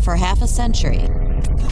For half a century,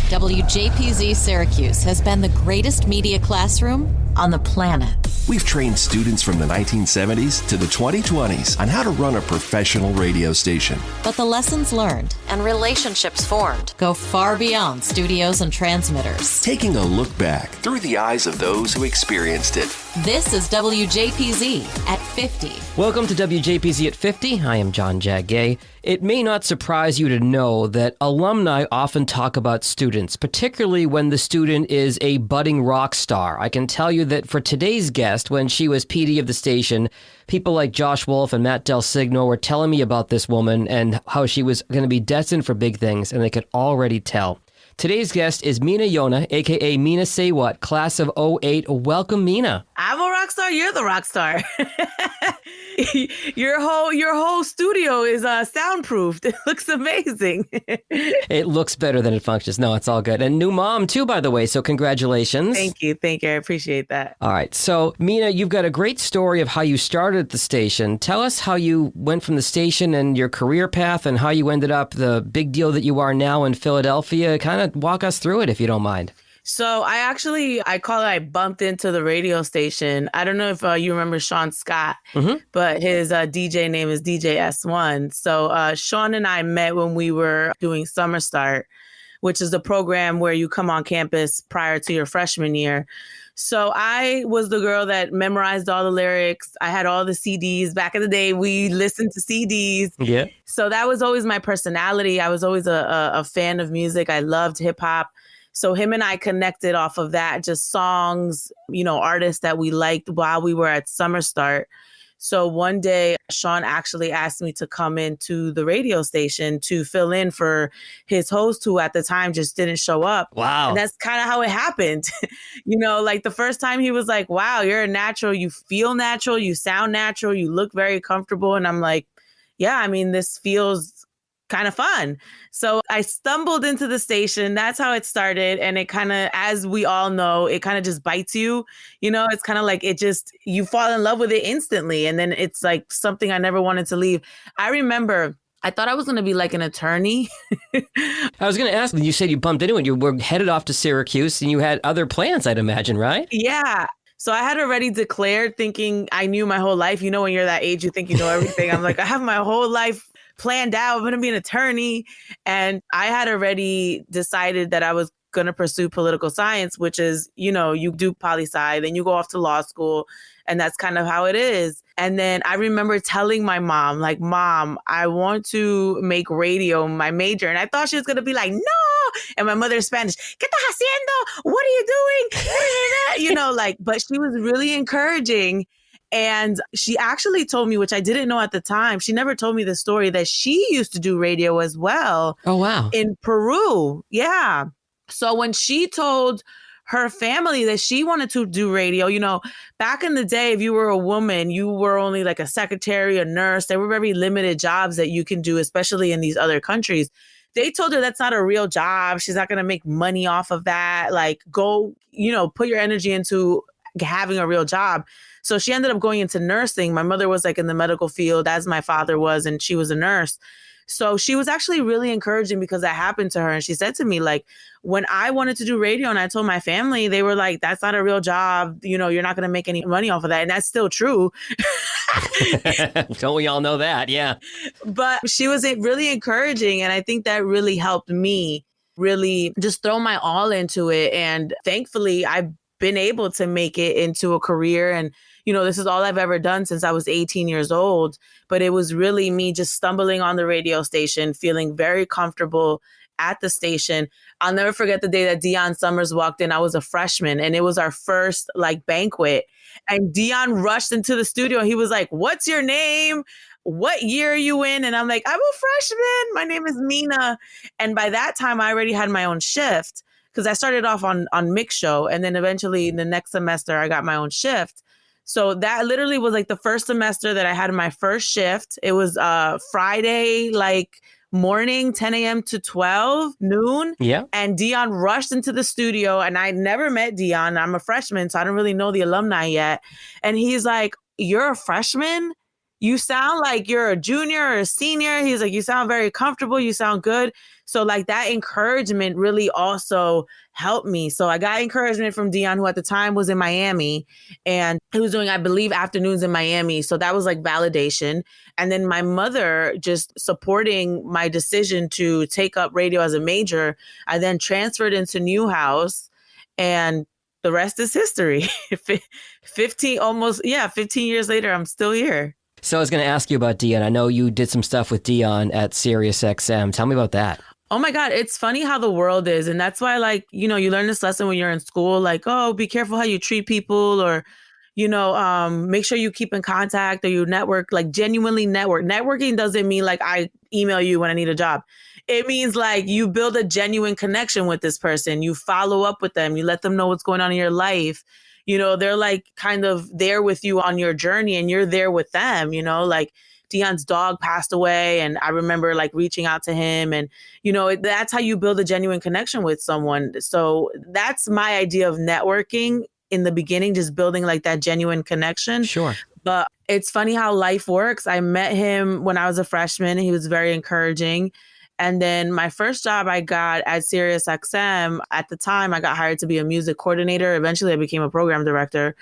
WJPZ Syracuse has been the greatest media classroom on the planet. We've trained students from the 1970s to the 2020s on how to run a professional radio station. But the lessons learned and relationships formed go far beyond studios and transmitters. Taking a look back through the eyes of those who experienced it. This is WJPZ at 50. Welcome to WJPZ at 50. I am John Jagay. It may not surprise you to know that alumni often talk about students, particularly when the student is a budding rock star. I can tell you that for today's guest, when she was PD of the station, people like Josh Wolf and Matt Del Signo were telling me about this woman and how she was going to be destined for big things, and they could already tell. Today's guest is Mina Llona, a.k.a. MinaSayWhat, class of '08. Welcome, Mina. I'm a rock star. You're the rock star. Your whole studio is soundproofed. It looks amazing. It looks better than it functions. No, it's all good. And new mom, too, by the way, so congratulations. Thank you. I appreciate that. All right. So, Mina, you've got a great story of how you started at the station. Tell us how you went from the station and your career path and how you ended up the big deal that you are now in Philadelphia. Kind of walk us through it, if you don't mind. So I bumped into the radio station. I don't know if you remember Sean Scott, but his DJ name is DJ S1. So Sean and I met when we were doing Summer Start, which is the program where you come on campus prior to your freshman year. So I was the girl that memorized all the lyrics. I had all the CDs. Back in the day, we listened to CDs. Yeah. So that was always my personality. I was always a fan of music. I loved hip hop. So him and I connected off of that, just songs, artists that we liked while we were at Summer Start. So one day, Sean actually asked me to come into the radio station to fill in for his host, who at the time just didn't show up. Wow. And that's kind of how it happened. Like the first time he was like, wow, you're a natural. You feel natural. You sound natural. You look very comfortable. And I'm like, yeah, this feels kind of fun. So I stumbled into the station. That's how it started. And it kind of, as we all know, it kind of just bites you. It's kind of like you fall in love with it instantly. And then it's like something I never wanted to leave. I remember I thought I was going to be like an attorney. I was going to ask, you said you bumped into it. You were headed off to Syracuse and you had other plans, I'd imagine, right? Yeah. So I had already declared, thinking I knew my whole life. When you're that age, you think you know everything. I'm like, I have my whole life planned out. I'm going to be an attorney. And I had already decided that I was going to pursue political science, which is, you do poli-sci, then you go off to law school. And that's kind of how it is. And then I remember telling my mom, like, Mom, I want to make radio my major. And I thought she was going to be like, no. And my mother's Spanish, ¿Qué estás haciendo? What are you doing? But she was really encouraging. And she actually told me, which I didn't know at the time, she never told me the story, that she used to do radio as well. Oh, wow. In Peru. Yeah. So when she told her family that she wanted to do radio, back in the day, if you were a woman, you were only like a secretary, a nurse. There were very limited jobs that you can do, especially in these other countries. They told her that's not a real job. She's not going to make money off of that. Like, go, put your energy into having a real job. So she ended up going into nursing. My mother was like in the medical field, as my father was, and she was a nurse. So she was actually really encouraging because that happened to her. And she said to me, like, when I wanted to do radio and I told my family, they were like, that's not a real job. You're not going to make any money off of that. And that's still true. Don't we all know that? Yeah. But she was really encouraging. And I think that really helped me really just throw my all into it. And thankfully, I've been able to make it into a career. And this is all I've ever done since I was 18 years old. But it was really me just stumbling on the radio station, feeling very comfortable at the station. I'll never forget the day that Dion Summers walked in. I was a freshman and it was our first banquet. And Dion rushed into the studio. He was like, "What's your name? What year are you in?" And I'm like, "I'm a freshman. My name is Mina." And by that time, I already had my own shift because I started off on mix show. And then eventually the next semester, I got my own shift. So that literally was like the first semester that I had my first shift. It was Friday, morning, 10 a.m. to 12 noon. Yeah. And Dion rushed into the studio and I never met Dion. I'm a freshman, so I don't really know the alumni yet. And he's like, "You're a freshman? you sound like you're a junior or a senior. He's like, you sound very comfortable. You sound good. So like that encouragement really also helped me. So I got encouragement from Dion, who at the time was in Miami, and he was doing, I believe, afternoons in Miami. So that was like validation. And then my mother just supporting my decision to take up radio as a major. I then transferred into Newhouse, and the rest is history. 15 years later, I'm still here. So I was going to ask you about Dion. I know you did some stuff with Dion at SiriusXM. Tell me about that. Oh my God, it's funny how the world is. And that's why, like, you know, you learn this lesson when you're in school, like, oh, be careful how you treat people, or, you know, make sure you keep in contact or you network, like genuinely network. Networking doesn't mean like I email you when I need a job. It means like you build a genuine connection with this person. You follow up with them. You let them know what's going on in your life. You know, they're like kind of there with you on your journey, and you're there with them, you know, like Dion's dog passed away, and I remember like reaching out to him, and, you know, that's how you build a genuine connection with someone. So that's my idea of networking in the beginning, just building like that genuine connection. Sure. But it's funny how life works. I met him when I was a freshman. He was very encouraging. And then my first job I got at SiriusXM, at the time I got hired to be a music coordinator. Eventually I became a program director,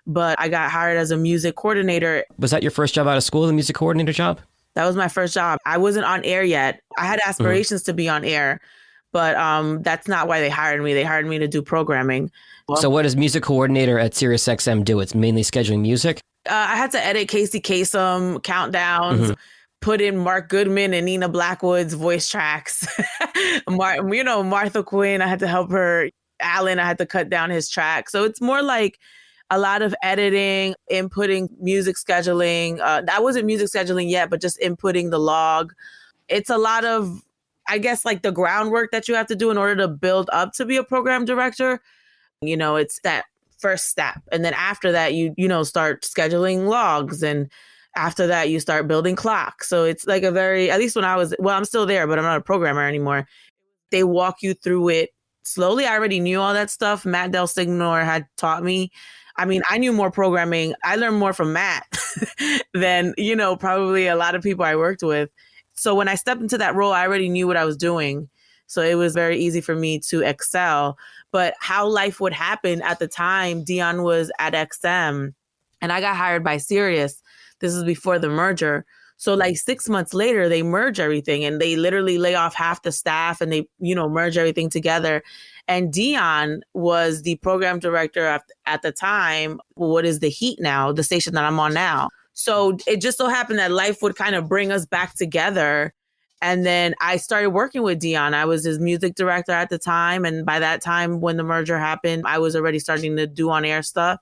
but I got hired as a music coordinator. Was that your first job out of school, the music coordinator job? That was my first job. I wasn't on air yet. I had aspirations to be on air, but that's not why they hired me. They hired me to do programming. So what does music coordinator at SiriusXM do? It's mainly scheduling music? I had to edit Casey Kasem countdowns. Put in Mark Goodman and Nina Blackwood's voice tracks. Martha Quinn, I had to help her. Alan, I had to cut down his track. So it's more like a lot of editing, inputting music scheduling. That wasn't music scheduling yet, but just inputting the log. It's a lot of, I guess, like the groundwork that you have to do in order to build up to be a program director. You know, it's that first step. And then after that, you start scheduling logs, and after that, you start building clocks. So it's like a very, at least when I'm still there, but I'm not a programmer anymore. They walk you through it slowly. I already knew all that stuff. Matt Del Signor had taught me. I mean, I knew more programming. I learned more from Matt than, probably a lot of people I worked with. So when I stepped into that role, I already knew what I was doing. So it was very easy for me to excel. But how life would happen at the time, Dion was at XM and I got hired by Sirius. This is before the merger. So like 6 months later, they merge everything and they literally lay off half the staff and they, merge everything together. And Dion was the program director at the time. What is the Heat now, the station that I'm on now. So it just so happened that life would kind of bring us back together. And then I started working with Dion. I was his music director at the time. And by that time, when the merger happened, I was already starting to do on-air stuff.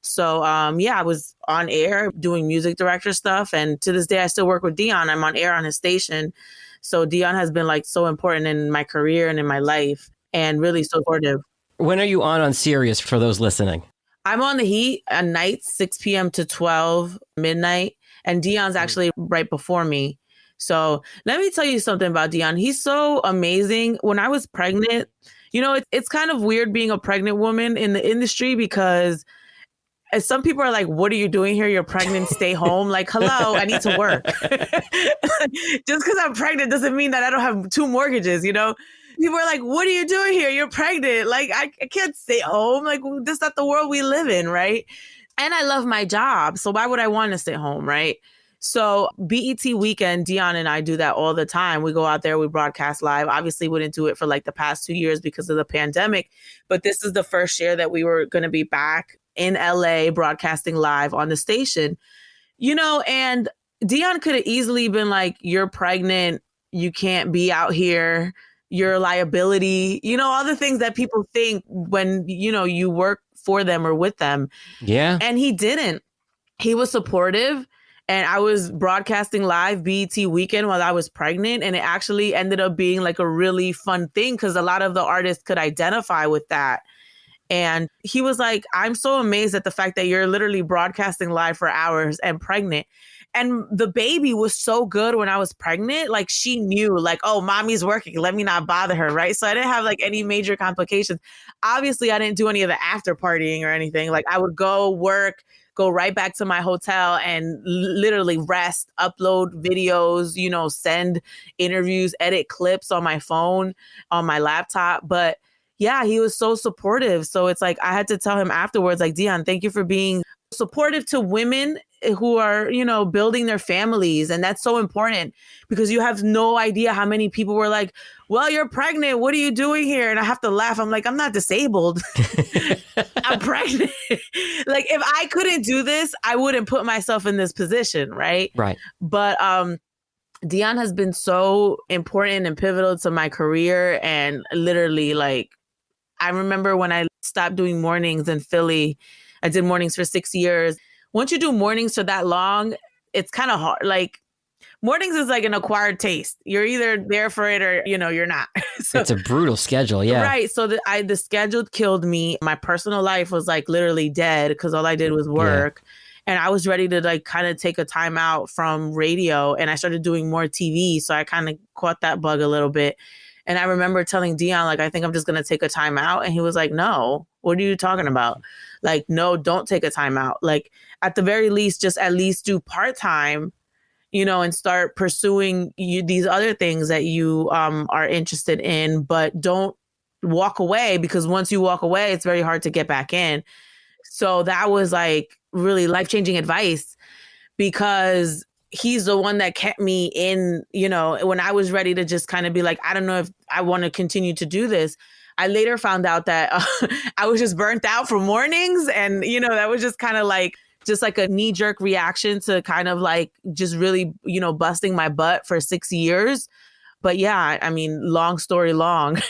So, I was on air doing music director stuff. And to this day, I still work with Dion. I'm on air on his station. So Dion has been like so important in my career and in my life and really supportive. When are you on Sirius for those listening? I'm on the Heat at night, 6 p.m. to 12 midnight. And Dion's actually right before me. So let me tell you something about Dion. He's so amazing. When I was pregnant, it's kind of weird being a pregnant woman in the industry because some people are like, what are you doing here? You're pregnant, stay home. Like, hello, I need to work. Just because I'm pregnant doesn't mean that I don't have 2 mortgages, People are like, what are you doing here? You're pregnant. Like, I can't stay home. Like, that's not the world we live in, right? And I love my job. So why would I want to stay home, right? So BET Weekend, Dion and I do that all the time. We go out there, we broadcast live. Obviously, we didn't do it for like the past 2 years because of the pandemic. But this is the first year that we were going to be back in LA broadcasting live on the station, and Dion could have easily been like, you're pregnant. You can't be out here. You're a liability, all the things that people think when, you work for them or with them. Yeah. And he didn't. He was supportive. And I was broadcasting live BET Weekend while I was pregnant. And it actually ended up being like a really fun thing because a lot of the artists could identify with that. And he was like, I'm so amazed at the fact that you're literally broadcasting live for hours and pregnant. And the baby was so good when I was pregnant. Like she knew like, oh, mommy's working. Let me not bother her. Right. So I didn't have like any major complications. Obviously, I didn't do any of the after partying or anything. Like I would go work, go right back to my hotel and literally rest, upload videos, send interviews, edit clips on my phone, on my laptop. But yeah, he was so supportive. So it's like, I had to tell him afterwards, like, Dion, thank you for being supportive to women who are, building their families. And that's so important because you have no idea how many people were like, well, you're pregnant. What are you doing here? And I have to laugh. I'm like, I'm not disabled. I'm pregnant. Like, if I couldn't do this, I wouldn't put myself in this position. Right. Right. But Dion has been so important and pivotal to my career. And literally, like, I remember when I stopped doing mornings in Philly, I did mornings for 6 years. Once you do mornings for that long, it's kind of hard. Like, mornings is like an acquired taste. You're either there for it or, you're not. So, it's a brutal schedule. Yeah. Right. So the schedule killed me. My personal life was like literally dead because all I did was work. Yeah. And I was ready to like kind of take a time out from radio, and I started doing more TV. So I kind of caught that bug a little bit. And I remember telling Dion, like, I think I'm just going to take a time out. And he was like, no, what are you talking about? Like, no, don't take a time out. Like, at the very least, just at least do part-time, and start pursuing these other things that you are interested in, but don't walk away, because once you walk away, it's very hard to get back in. So that was like really life-changing advice, because he's the one that kept me in, when I was ready to just kind of be like, I don't know if I want to continue to do this. I later found out that I was just burnt out from mornings. And, that was just kind of like, just like a knee-jerk reaction to kind of like just really, busting my butt for 6 years. But yeah, I mean, long story long,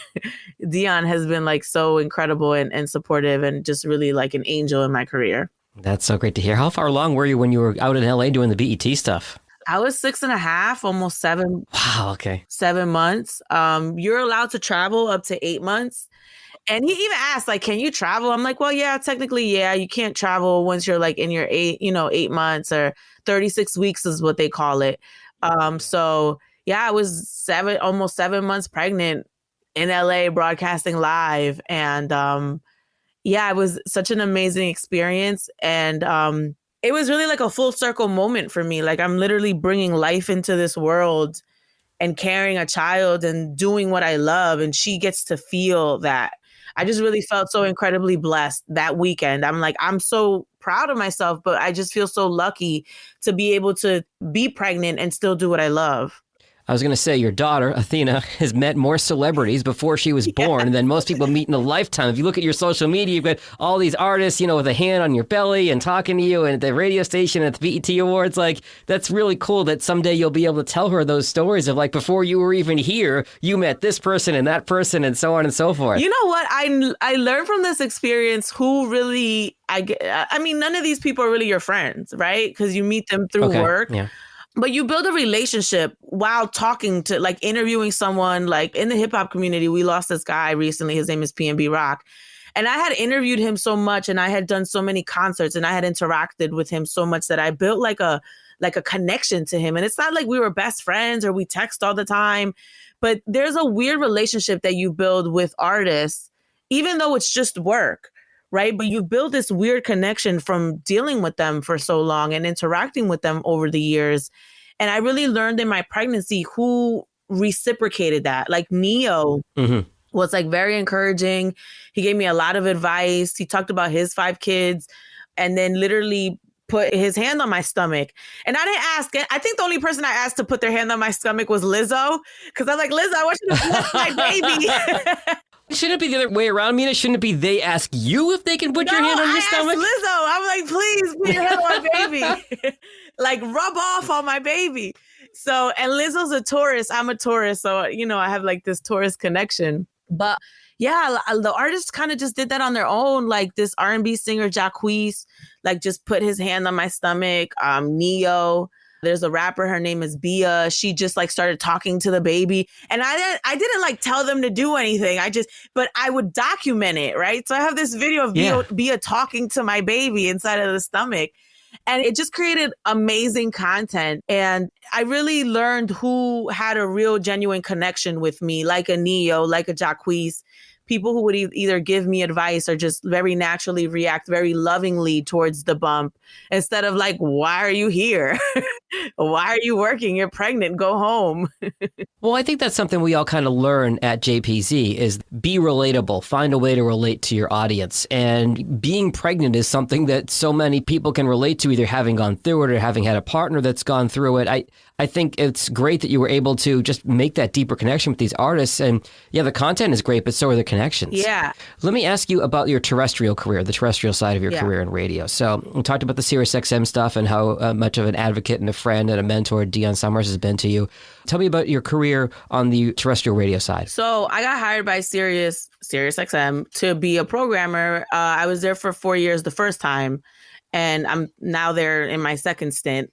Dion has been like so incredible and supportive, and just really like an angel in my career. That's so great to hear. How far along were you when you were out in LA doing the BET stuff? I was 6.5, almost 7. Wow. Okay. 7 months. You're allowed to travel up to 8 months. And he even asked, like, can you travel? I'm like, well, yeah, technically, yeah, you can't travel once you're like in your 8 months, or 36 weeks is what they call it. So yeah, I was almost 7 months pregnant in LA broadcasting live. And yeah, it was such an amazing experience. And it was really like a full circle moment for me. Like, I'm literally bringing life into this world and carrying a child and doing what I love. And she gets to feel that. I just really felt so incredibly blessed that weekend. I'm like, I'm so proud of myself, but I just feel so lucky to be able to be pregnant and still do what I love. I was going to say, your daughter, Athena, has met more celebrities before she was born than most people meet in a lifetime. If you look at your social media, you've got all these artists, with a hand on your belly and talking to you, and at the radio station, at the BET Awards. Like, that's really cool that someday you'll be able to tell her those stories of, like, before you were even here, you met this person and that person and so on and so forth. You know what? I learned from this experience who really, I mean, none of these people are really your friends, right? Because you meet them through work. Yeah. But you build a relationship while talking to, like, interviewing someone. Like, in the hip hop community, we lost this guy recently. His name is PNB Rock. And I had interviewed him so much, and I had done so many concerts, and I had interacted with him so much that I built like a connection to him. And it's not like we were best friends or we text all the time, but there's a weird relationship that you build with artists, even though it's just work. Right. But you build this weird connection from dealing with them for so long and interacting with them over the years. And I really learned in my pregnancy who reciprocated that. Like, Ne-Yo was like very encouraging. He gave me a lot of advice. He talked about his 5 kids, and then literally put his hand on my stomach. And I didn't ask. I think the only person I asked to put their hand on my stomach was Lizzo. Because I'm like, Lizzo, I want you to bless my baby. Shouldn't it be the other way around, Mina? Shouldn't it be they ask you if they can put your hand on your stomach? Lizzo, I'm like, please put your hand on my baby. Like, rub off on my baby. So, and Lizzo's a Taurus. I'm a Taurus. So, I have like this Taurus connection. But yeah, the artists kind of just did that on their own. Like, this R&B singer, Jacquees, like, just put his hand on my stomach. Ne-Yo. There's a rapper, her name is Bia. She just like started talking to the baby. And I didn't like tell them to do anything. But I would document it, right? So I have this video of Bia talking to my baby inside of the stomach. And it just created amazing content. And I really learned who had a real genuine connection with me, like a Ne-Yo, like a Jacquees, people who would either give me advice or just very naturally react very lovingly towards the bump instead of like, why are you here? Why are you working? You're pregnant. Go home. Well, I think that's something we all kind of learn at JPZ is be relatable, find a way to relate to your audience. And being pregnant is something that so many people can relate to, either having gone through it or having had a partner that's gone through it. I think it's great that you were able to just make that deeper connection with these artists. And yeah, the content is great, but so are the connections. Yeah. Let me ask you about your terrestrial career, the terrestrial side of your career in radio. So we talked about the SiriusXM stuff and how much of an advocate and a friend and a mentor Dion Summers has been to you. Tell me about your career on the terrestrial radio side. So I got hired by SiriusXM to be a programmer. I was there for 4 years the first time, and I'm now there in my second stint.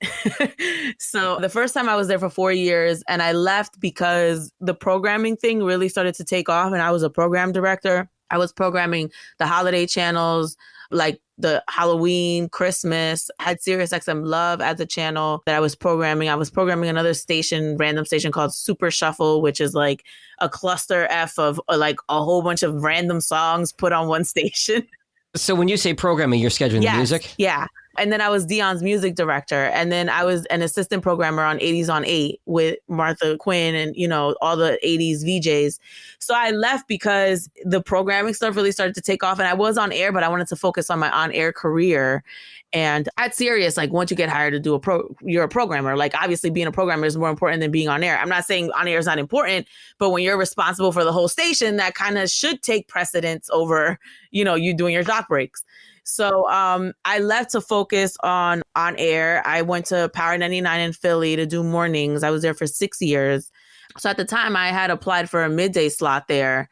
So the first time I was there for 4 years, and I left because the programming thing really started to take off, and I was a program director. I was programming the holiday channels, like the Halloween, Christmas. I had SiriusXM Love as a channel that I was programming. I was programming another station, random station called Super Shuffle, which is like a cluster F of like a whole bunch of random songs put on one station. So when you say programming, you're scheduling the music? Yeah. And then I was Dion's music director. And then I was an assistant programmer on 80s on 8 with Martha Quinn and, you know, all the 80s VJs. So I left because the programming stuff really started to take off. And I was on air, but I wanted to focus on my on-air career. And at Sirius, like once you get hired to do you're a programmer. Like obviously being a programmer is more important than being on air. I'm not saying on air is not important, but when you're responsible for the whole station, that kind of should take precedence over, you know, you doing your doc breaks. So I left to focus on air. I went to Power 99 in Philly to do mornings. I was there for 6 years. So at the time I had applied for a midday slot there.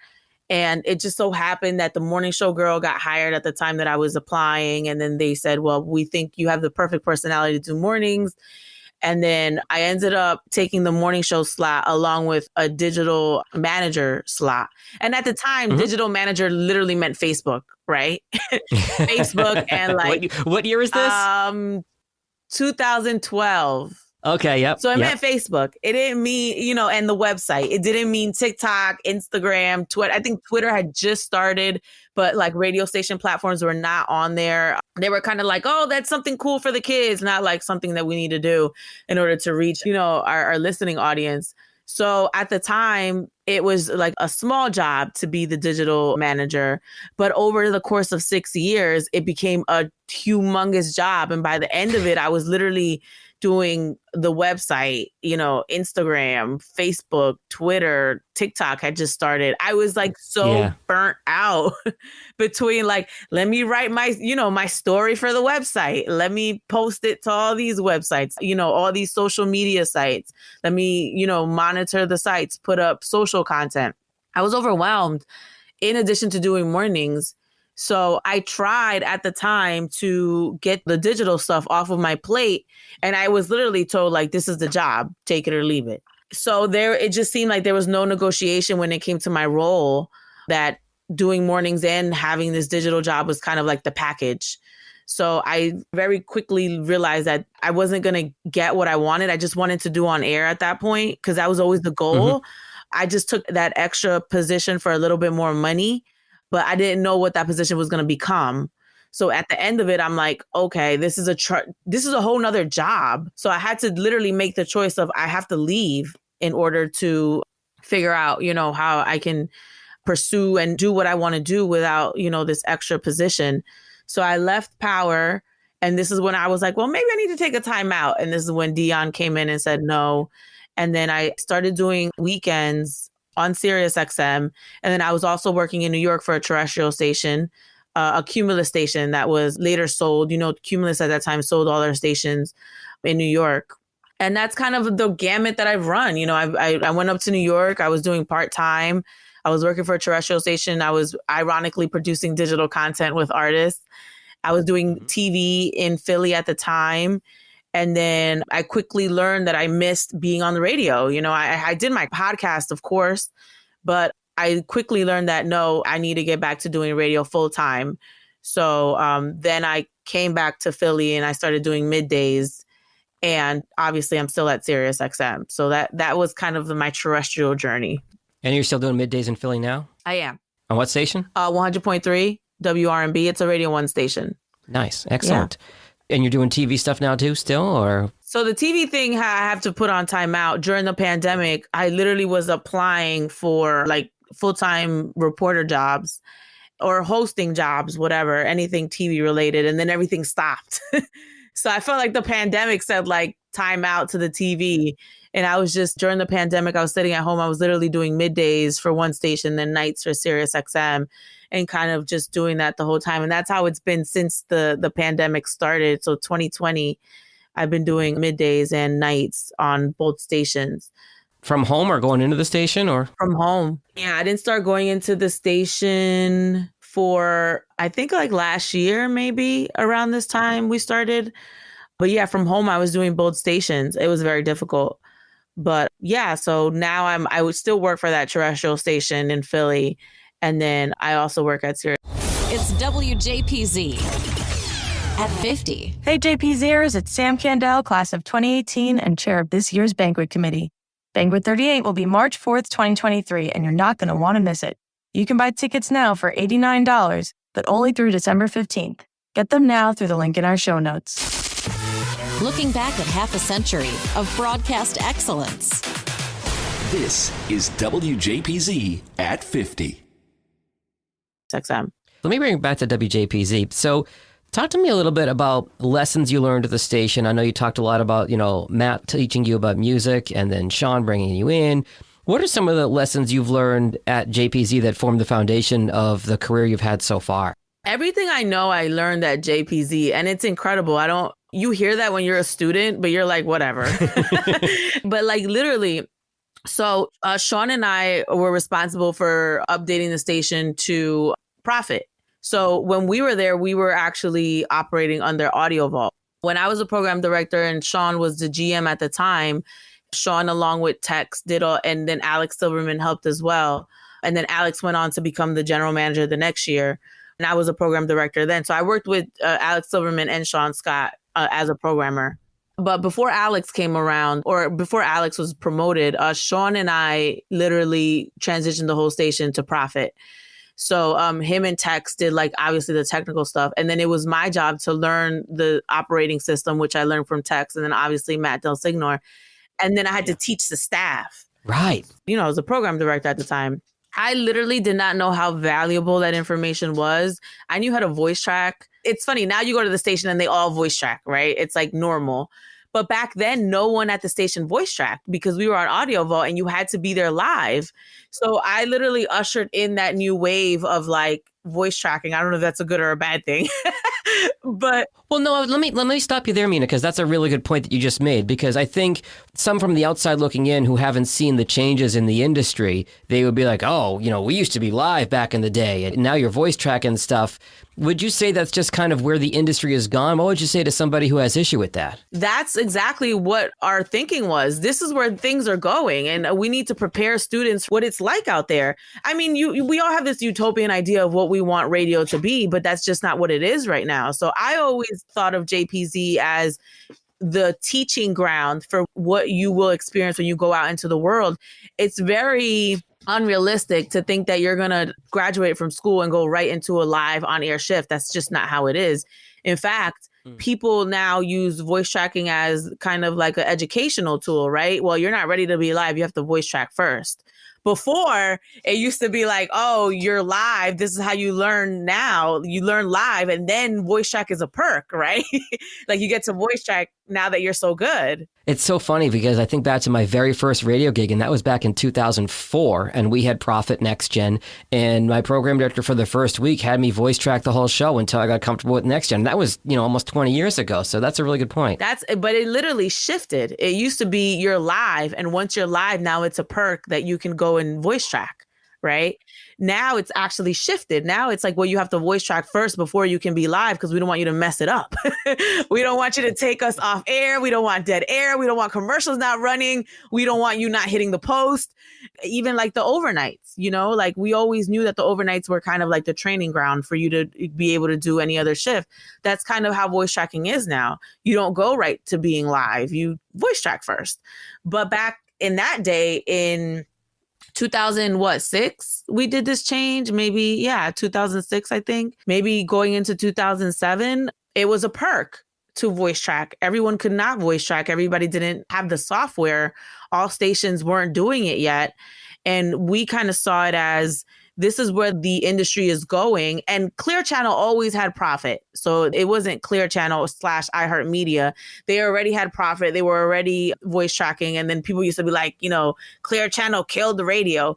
And it just so happened that the morning show girl got hired at the time that I was applying. And then they said, well, we think you have the perfect personality to do mornings. And then I ended up taking the morning show slot along with a digital manager slot. And at the time, digital manager literally meant Facebook, right? Facebook and like... What year is this? 2012. Okay, yep. So it meant Facebook. It didn't mean, you know, and the website. It didn't mean TikTok, Instagram, Twitter. I think Twitter had just started, but like radio station platforms were not on there. They were kind of like, oh, that's something cool for the kids, not like something that we need to do in order to reach, you know, our listening audience. So at the time, it was like a small job to be the digital manager. But over the course of 6 years, it became a humongous job. And by the end of it, I was literally doing the website, you know, Instagram, Facebook, Twitter, TikTok had just started. I was like so burnt out between like, let me write my, you know, my story for the website. Let me post it to all these websites, you know, all these social media sites. Let me, you know, monitor the sites, put up social content. I was overwhelmed in addition to doing mornings. So I tried at the time to get the digital stuff off of my plate. And I was literally told, like, this is the job, take it or leave it. So it just seemed like there was no negotiation when it came to my role, that doing mornings and having this digital job was kind of like the package. So I very quickly realized that I wasn't going to get what I wanted. I just wanted to do on air at that point because that was always the goal. I just took that extra position for a little bit more money, but I didn't know what that position was going to become. So at the end of it, I'm like, okay, this is a whole nother job. So I had to literally make the choice of I have to leave in order to figure out, you know, how I can pursue and do what I want to do without, you know, this extra position. So I left Power. And this is when I was like, well, maybe I need to take a time out. And this is when Dion came in and said no. And then I started doing weekends on SiriusXM. And then I was also working in New York for a terrestrial station, a Cumulus station that was later sold. You know, Cumulus at that time sold all their stations in New York. And that's kind of the gamut that I've run. You know, I went up to New York. I was doing part-time. I was working for a terrestrial station. I was ironically producing digital content with artists. I was doing TV in Philly at the time. And then I quickly learned that I missed being on the radio. You know, I did my podcast, of course, but I quickly learned that, no, I need to get back to doing radio full time. So then I came back to Philly and I started doing middays. And obviously I'm still at SiriusXM. So that was kind of my terrestrial journey. And you're still doing middays in Philly now? I am. On what station? 100.3 WRMB. It's a Radio 1 station. Nice. Excellent. Yeah. And you're doing TV stuff now too still, or? So the TV thing I have to put on timeout. During the pandemic, I literally was applying for like full-time reporter jobs or hosting jobs, whatever, anything TV related. And then everything stopped. So I felt like the pandemic said like time out to the TV. And I was just, during the pandemic, I was sitting at home. I was literally doing middays for one station, then nights for SiriusXM, and kind of just doing that the whole time. And that's how it's been since the pandemic started. So 2020, I've been doing middays and nights on both stations. From home or going into the station, or? From home. Yeah, I didn't start going into the station for, I think like last year, maybe around this time we started. But yeah, from home, I was doing both stations. It was very difficult. But yeah, so now I would still work for that terrestrial station in Philly. And then I also work at Sirius. It's WJPZ at 50. Hey, JPZers, it's Sam Candell, class of 2018 and chair of this year's banquet committee. Banquet 38 will be March 4th, 2023, and you're not going to want to miss it. You can buy tickets now for $89, but only through December 15th. Get them now through the link in our show notes. Looking back at half a century of broadcast excellence. This is WJPZ at 50. XM. Let me bring it back to WJPZ. So talk to me a little bit about lessons you learned at the station. I know you talked a lot about, Matt teaching you about music and then Sean bringing you in. What are some of the lessons you've learned at JPZ that formed the foundation of the career you've had so far? Everything I know, I learned at JPZ, and it's incredible. You hear that when you're a student, but you're like, whatever. But like literally, so Sean and I were responsible for updating the station to profit. So when we were there, we were actually operating under Audio Vault. When I was a program director and Sean was the GM at the time, Sean, along with Tex, did all, and then Alex Silverman helped as well. And then Alex went on to become the general manager the next year. And I was a program director then. So I worked with Alex Silverman and Sean Scott as a programmer. But before Alex came around, or before Alex was promoted, Sean and I literally transitioned the whole station to profit. So him and Tex did like obviously the technical stuff. And then it was my job to learn the operating system, which I learned from Tex, and then obviously Matt Del Signor. And then I had to teach the staff. Right. I was a program director at the time. I literally did not know how valuable that information was. I knew how to voice track. It's funny. Now you go to the station and they all voice track, right? It's like normal. But back then, no one at the station voice tracked because we were on Audio Vault and you had to be there live. So I literally ushered in that new wave of like voice tracking. I don't know if that's a good or a bad thing, but well, no, let me stop you there, Mina, because that's a really good point that you just made, because I think some from the outside looking in who haven't seen the changes in the industry, they would be like, oh, we used to be live back in the day and now you're voice tracking stuff. Would you say that's just kind of where the industry has gone? What would you say to somebody who has issue with that? That's exactly what our thinking was. This is where things are going, and we need to prepare students what it's like out there. I mean, we all have this utopian idea of what we want radio to be, but that's just not what it is right now. So I always thought of JPZ as the teaching ground for what you will experience when you go out into the world. It's very unrealistic to think that you're going to graduate from school and go right into a live on-air shift. That's just not how it is. In fact, people now use voice tracking as kind of like an educational tool, right? Well, you're not ready to be live. You have to voice track first. Before, it used to be like, oh, you're live. This is how you learn now. You learn live, and then voice track is a perk, right? Like you get to voice track now that you're so good. It's so funny because I think back to my very first radio gig, and that was back in 2004, and we had Profit NexGen, and my program director for the first week had me voice track the whole show until I got comfortable with NexGen. That was, almost 20 years ago, so that's a really good point. But it literally shifted. It used to be you're live, and once you're live, now it's a perk that you can go and voice track, right? Now it's actually shifted. Now it's like, well, you have to voice track first before you can be live because we don't want you to mess it up. We don't want you to take us off air. We don't want dead air. We don't want commercials not running. We don't want you not hitting the post. Even like the overnights, like we always knew that the overnights were kind of like the training ground for you to be able to do any other shift. That's kind of how voice tracking is now. You don't go right to being live. You voice track first. But back in that day, in 2006 we did this change, maybe 2006 I think, maybe going into 2007. It was a perk to voice track. Everyone could not voice track. Everybody didn't have the software. All stations weren't doing it yet, and we kind of saw it as this is where the industry is going. And Clear Channel always had profit. So it wasn't Clear Channel / iHeartMedia. They already had profit. They were already voice tracking. And then people used to be like, Clear Channel killed the radio.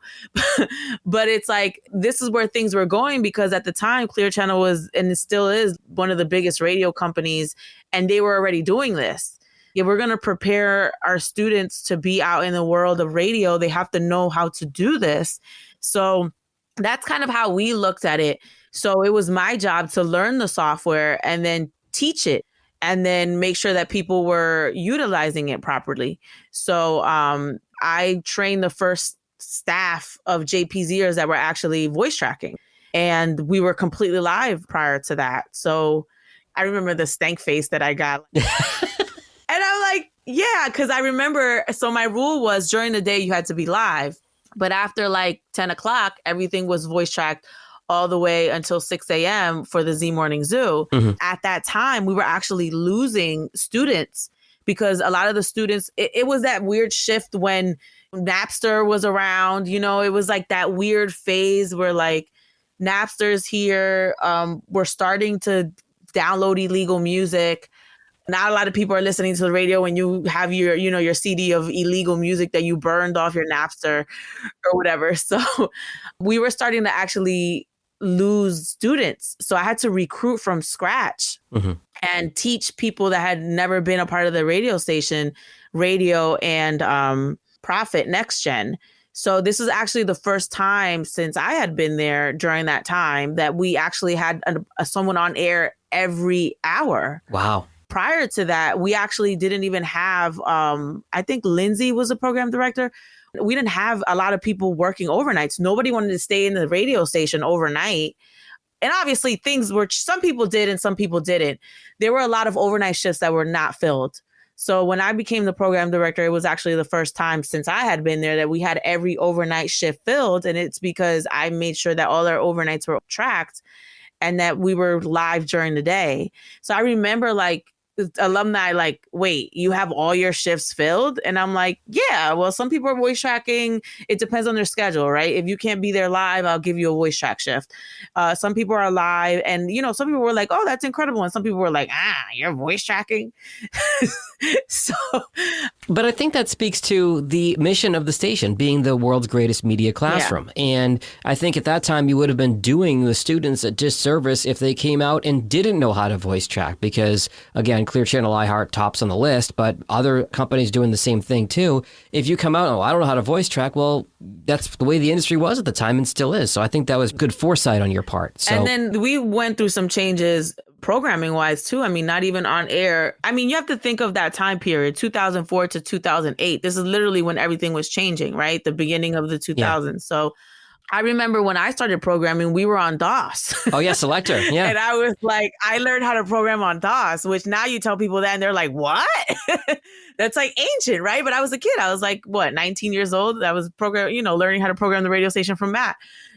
But it's like, this is where things were going, because at the time, Clear Channel was, and it still is, one of the biggest radio companies. And they were already doing this. If we're going to prepare our students to be out in the world of radio, they have to know how to do this. So that's kind of how we looked at it. So it was my job to learn the software and then teach it and then make sure that people were utilizing it properly. So I trained the first staff of JPZers that were actually voice tracking, and we were completely live prior to that. So I remember the stank face that I got. And I'm like, yeah, because I remember, so my rule was during the day you had to be live. But after like 10 o'clock, everything was voice tracked all the way until 6 a.m. for the Z Morning Zoo. Mm-hmm. At that time, we were actually losing students because a lot of the students, it was that weird shift when Napster was around. It was like that weird phase where like Napster's here. We're starting to download illegal music. Not a lot of people are listening to the radio when you have your, your CD of illegal music that you burned off your Napster or whatever. So we were starting to actually lose students. So I had to recruit from scratch and teach people that had never been a part of the radio station, radio and Profit NexGen. So this is actually the first time since I had been there during that time that we actually had someone on air every hour. Wow. Prior to that, we actually didn't even have, I think Lindsay was a program director. We didn't have a lot of people working overnights. Nobody wanted to stay in the radio station overnight. And obviously things were, some people did and some people didn't. There were a lot of overnight shifts that were not filled. So when I became the program director, it was actually the first time since I had been there that we had every overnight shift filled. And it's because I made sure that all our overnights were tracked and that we were live during the day. So I remember like, alumni like, wait, you have all your shifts filled? And I'm like, yeah, well, some people are voice tracking. It depends on their schedule, right? If you can't be there live, I'll give you a voice track shift. Some people are live and, some people were like, oh, that's incredible. And some people were like, you're voice tracking. So, but I think that speaks to the mission of the station being the world's greatest media classroom. Yeah. And I think at that time you would have been doing the students a disservice if they came out and didn't know how to voice track, because again, Clear Channel iHeart tops on the list, but other companies doing the same thing too. If you come out, I don't know how to voice track, well, that's the way the industry was at the time and still is. So I think that was good foresight on your part. So, and then we went through some changes programming wise too. I mean, not even on air. I mean, you have to think of that time period, 2004 to 2008. This is literally when everything was changing, right? The beginning of the 2000s. Yeah. So I remember when I started programming, we were on DOS. Oh, yeah, Selector. Yeah. And I was like, I learned how to program on DOS, which now you tell people that and they're like, what? That's like ancient, right? But I was a kid. I was like, 19 years old. I was learning how to program the radio station from Matt.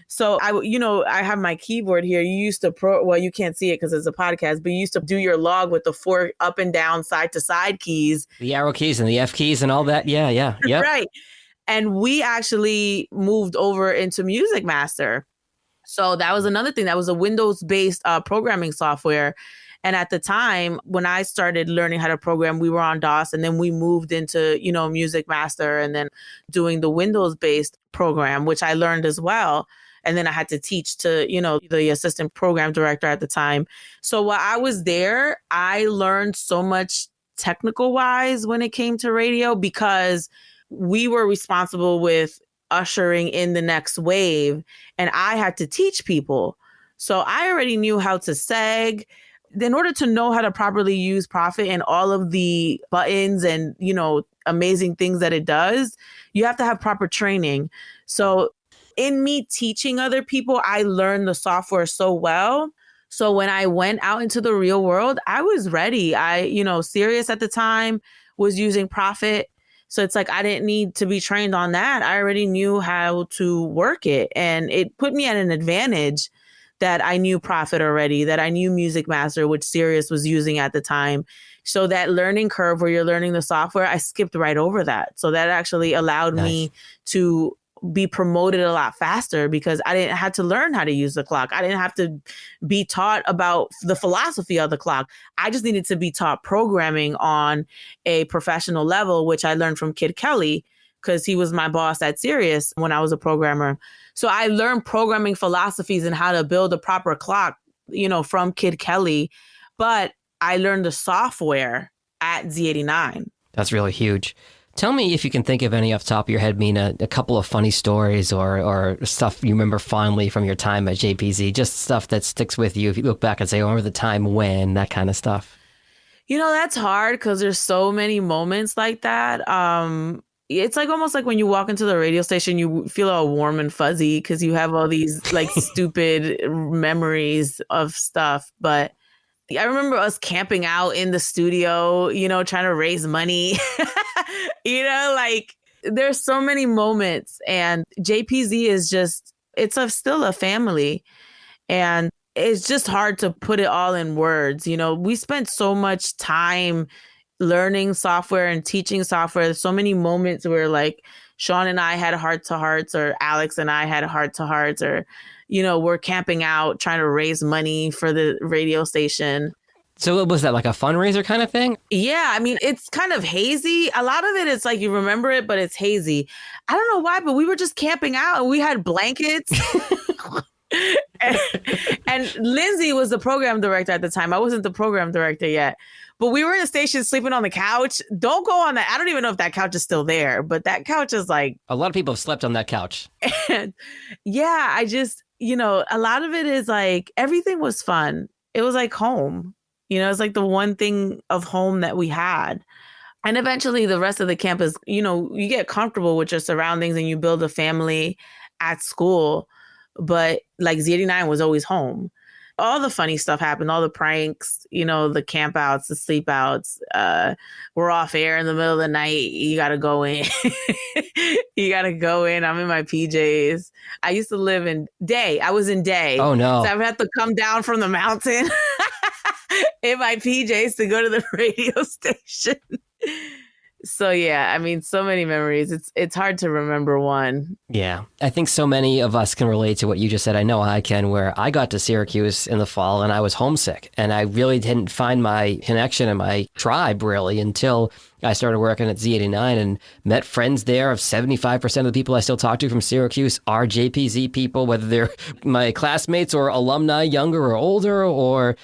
So I have my keyboard here. You used to you can't see it because it's a podcast, but you used to do your log with the 4 up and down, side to side keys. The arrow keys and the F keys and all that. Yeah. Right. And we actually moved over into Music Master. So that was another thing. That was a Windows-based programming software. And at the time, when I started learning how to program, we were on DOS. And then we moved into, Music Master and then doing the Windows-based program, which I learned as well. And then I had to teach to, the assistant program director at the time. So while I was there, I learned so much technical-wise when it came to radio because we were responsible with ushering in the next wave and I had to teach people. So I already knew how to seg. In order to know how to properly use Profit and all of the buttons and, amazing things that it does, you have to have proper training. So in me teaching other people, I learned the software so well. So when I went out into the real world, I was ready. Sirius at the time was using Profit. So it's like, I didn't need to be trained on that. I already knew how to work it. And it put me at an advantage that I knew Prophet already, that I knew Music Master, which Sirius was using at the time. So that learning curve where you're learning the software, I skipped right over that. So that actually allowed me to be promoted a lot faster because I didn't have to learn how to use the clock. I didn't have to be taught about the philosophy of the clock. I just needed to be taught programming on a professional level, which I learned from Kid Kelly because he was my boss at Sirius when I was a programmer. So I learned programming philosophies and how to build a proper clock, from Kid Kelly, but I learned the software at Z89. That's really huge. Tell me if you can think of any off the top of your head, Mina, a couple of funny stories or stuff you remember fondly from your time at JPZ, just stuff that sticks with you if you look back and say, oh, I remember the time when, that kind of stuff. That's hard because there's so many moments like that. It's like almost like when you walk into the radio station, you feel all warm and fuzzy because you have all these like stupid memories of stuff. But I remember us camping out in the studio, trying to raise money. There's so many moments, and JPZ is just, still a family, and it's just hard to put it all in words. We spent so much time learning software and teaching software. There's so many moments where like Sean and I had heart to hearts, or Alex and I had heart to hearts, or, we're camping out trying to raise money for the radio station. So was that like a fundraiser kind of thing? Yeah, I mean, it's kind of hazy. A lot of it is like you remember it, but it's hazy. I don't know why, but we were just camping out and we had blankets. and Lindsay was the program director at the time. I wasn't the program director yet. But we were in the station sleeping on the couch. Don't go on that. I don't even know if that couch is still there, but that couch is like... A lot of people have slept on that couch. And yeah, I just, a lot of it is like, everything was fun. It was like home. It's like the one thing of home that we had. And eventually the rest of the camp is, you get comfortable with your surroundings and you build a family at school. But like Z89 was always home. All the funny stuff happened, all the pranks, the camp outs, the sleep outs. We're off air in the middle of the night. You got to go in. You got to go in. I'm in my PJs. I used to live in Day. I was in Day. Oh, no. So I would have to come down from the mountain in my PJs to go to the radio station. So, yeah, I mean, so many memories. It's hard to remember one. Yeah, I think so many of us can relate to what you just said. I know I can, where I got to Syracuse in the fall and I was homesick. And I really didn't find my connection and my tribe, really, until I started working at Z89 and met friends there. Of 75% of the people I still talk to from Syracuse are JPZ people, whether they're my classmates or alumni, younger or older, or,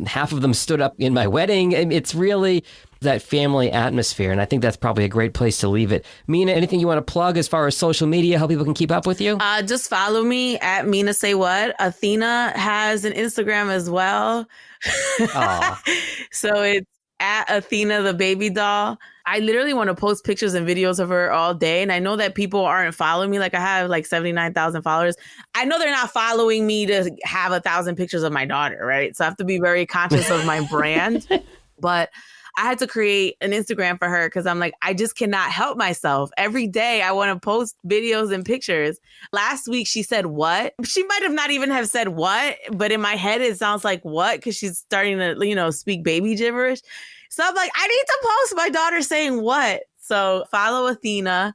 half of them stood up in my wedding. It's really that family atmosphere, and I think that's probably a great place to leave it. Mina, anything you want to plug as far as social media, how people can keep up with you? Just follow me at MinaSayWhat. Athena has an Instagram as well. So it's at Athena the baby doll. I literally want to post pictures and videos of her all day. And I know that people aren't following me. Like I have like 79,000 followers. I know they're not following me to have 1,000 pictures of my daughter, right? So I have to be very conscious of my brand. But I had to create an Instagram for her because I'm like, I just cannot help myself. Every day I want to post videos and pictures. Last week she said what? She might have not even have said what, but in my head it sounds like what because she's starting to, speak baby gibberish. So I'm like, I need to post my daughter saying what. So follow Athena.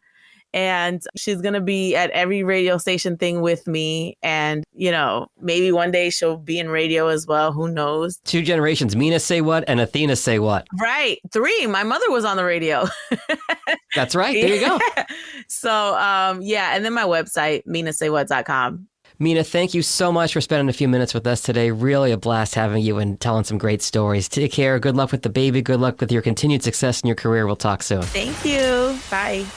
And she's going to be at every radio station thing with me. And, maybe one day she'll be in radio as well. Who knows? 2 generations, MinaSayWhat and AthenaSayWhat. Right. 3. My mother was on the radio. That's right. There you go. So, and then my website, MinaSayWhat.com. Mina, thank you so much for spending a few minutes with us today. Really a blast having you and telling some great stories. Take care. Good luck with the baby. Good luck with your continued success in your career. We'll talk soon. Thank you. Bye.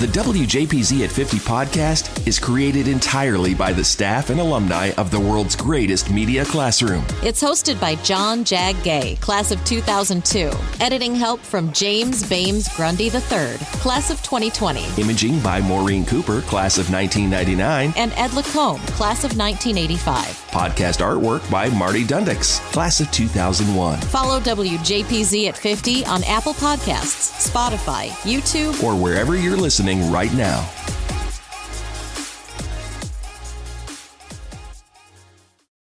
The WJPZ at 50 podcast is created entirely by the staff and alumni of the world's greatest media classroom. It's hosted by John Jag Gay, class of 2002. Editing help from James Bames Grundy III, class of 2020. Imaging by Maureen Cooper, class of 1999. And Ed Lacombe, class of 1985. Podcast artwork by Marty Dundix, class of 2001. Follow WJPZ at 50 on Apple Podcasts, Spotify, YouTube, or wherever you're listening right now.